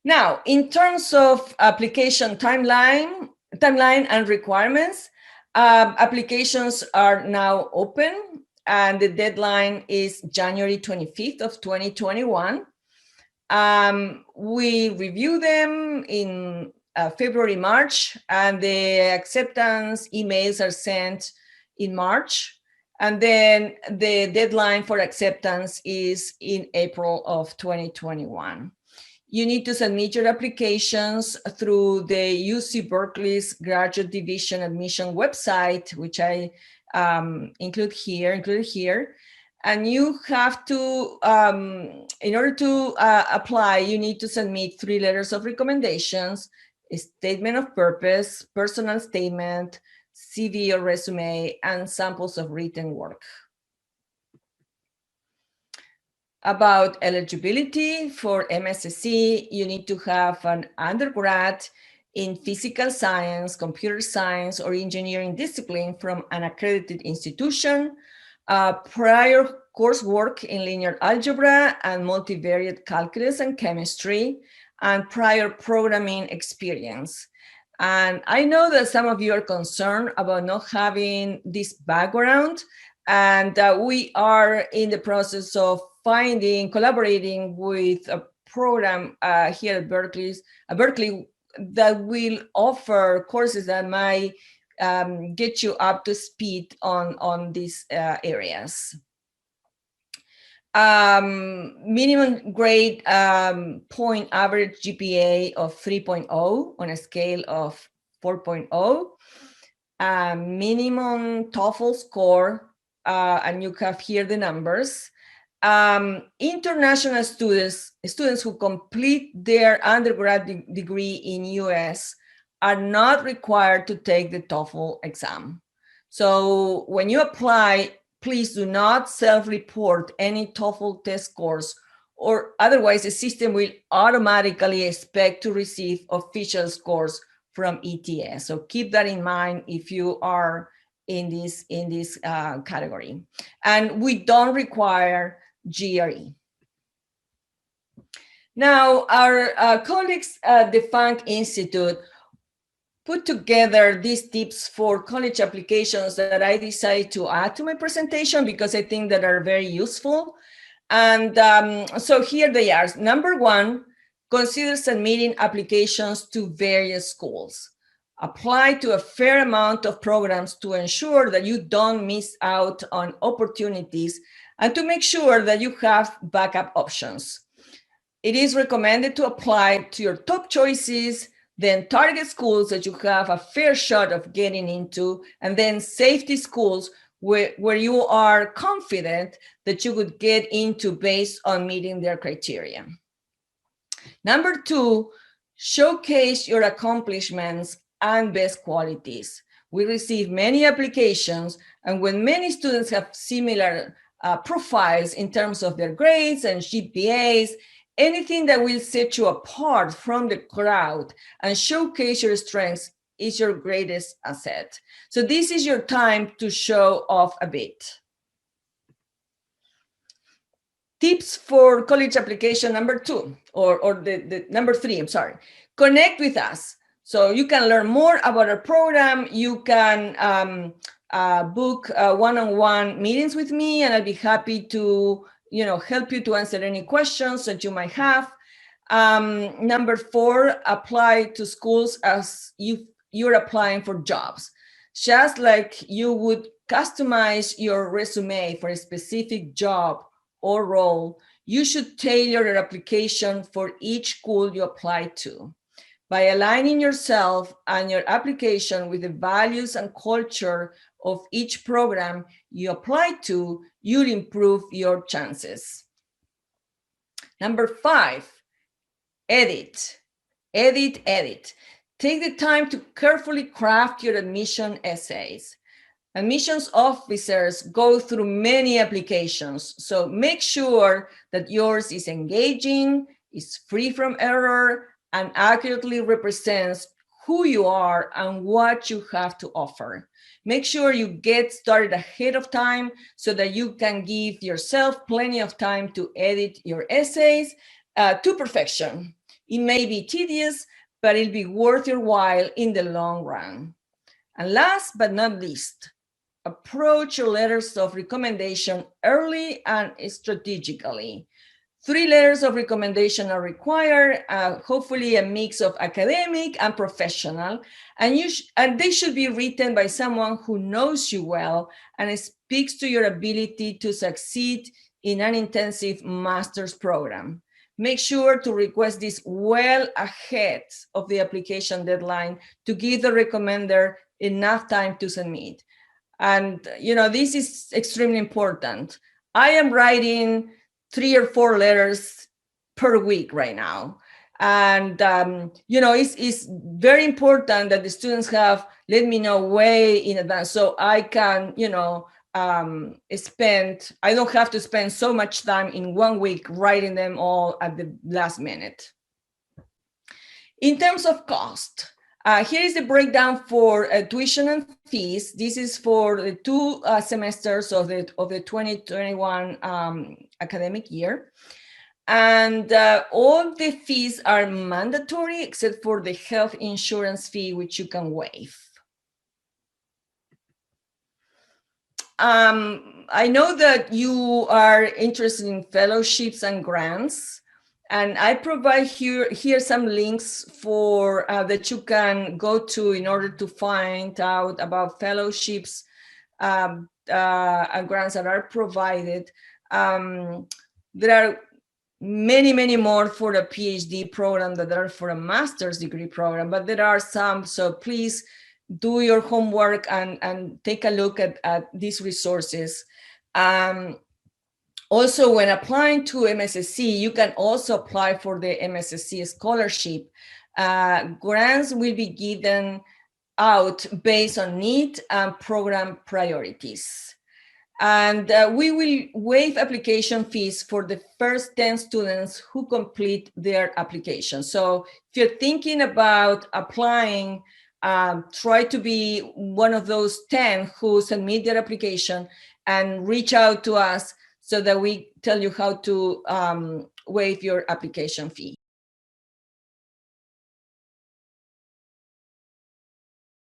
Now, in terms of application timeline and requirements, applications are now open and the deadline is January 25th of 2021. We review them in February, March, and the acceptance emails are sent in March. And then the deadline for acceptance is in April of 2021. You need to submit your applications through the UC Berkeley's Graduate Division admission website, which I included here. And you have to, in order to apply, you need to submit 3 letters of recommendations, a statement of purpose, personal statement, CV or resume, and samples of written work. About eligibility for MSSE, you need to have an undergrad in physical science, computer science, or engineering discipline from an accredited institution, prior coursework in linear algebra and multivariate calculus and chemistry, and prior programming experience. And I know that some of you are concerned about not having this background, and we are in the process of collaborating with a program here at Berkeley that will offer courses that might get you up to speed on these areas. Minimum grade point average GPA of 3.0 on a scale of 4.0. Minimum TOEFL score, and you have here the numbers. International students who complete their undergrad degree in US are not required to take the TOEFL exam. So when you apply, please do not self-report any TOEFL test scores, or otherwise the system will automatically expect to receive official scores from ETS. So keep that in mind if you are in this category. And we don't require GRE. Now, our colleagues at the Funk Institute put together these tips for college applications that I decided to add to my presentation because I think that are very useful. And so here they are. Number 1, consider submitting applications to various schools. Apply to a fair amount of programs to ensure that you don't miss out on opportunities and to make sure that you have backup options. It is recommended to apply to your top choices, then target schools that you have a fair shot of getting into, and then safety schools where you are confident that you would get into based on meeting their criteria. Number 2, showcase your accomplishments and best qualities. We receive many applications, and when many students have similar profiles in terms of their grades and GPAs, anything that will set you apart from the crowd and showcase your strengths is your greatest asset. So this is your time to show off a bit. Tips for college application number 2, or the number 3, I'm sorry. Connect with us. So you can learn more about our program. You can book one-on-one meetings with me, and I'll be happy to help you to answer any questions that you might have. Number 4, apply to schools as you're applying for jobs. Just like you would customize your resume for a specific job or role, you should tailor your application for each school you apply to. By aligning yourself and your application with the values and culture of each program you apply to, you'll improve your chances. Number 5, edit. Take the time to carefully craft your admission essays. Admissions officers go through many applications, so make sure that yours is engaging, is free from error, and accurately represents who you are and what you have to offer. Make sure you get started ahead of time so that you can give yourself plenty of time to edit your essays to perfection. It may be tedious, but it'll be worth your while in the long run. And last but not least, approach your letters of recommendation early and strategically. 3 letters of recommendation are required, hopefully a mix of academic and professional, and they should be written by someone who knows you well and speaks to your ability to succeed in an intensive master's program. Make sure to request this well ahead of the application deadline to give the recommender enough time to submit. And this is extremely important. I am writing 3 or 4 letters per week right now. And, it's very important that the students let me know way in advance so I can, I don't have to spend so much time in 1 week writing them all at the last minute. In terms of cost, here is the breakdown for tuition and fees. This is for the 2 semesters of the 2021 academic year. And all the fees are mandatory except for the health insurance fee, which you can waive. I know that you are interested in fellowships and grants. And I provide here some links for that you can go to in order to find out about fellowships and grants that are provided. There are many, many more for a PhD program that are for a master's degree program, but there are some. So please do your homework and take a look at these resources. Also, when applying to MSSE, you can also apply for the MSSE scholarship. Grants will be given out based on need and program priorities. And we will waive application fees for the first 10 students who complete their application. So if you're thinking about applying, try to be one of those 10 who submit their application and reach out to us so that we tell you how to waive your application fee.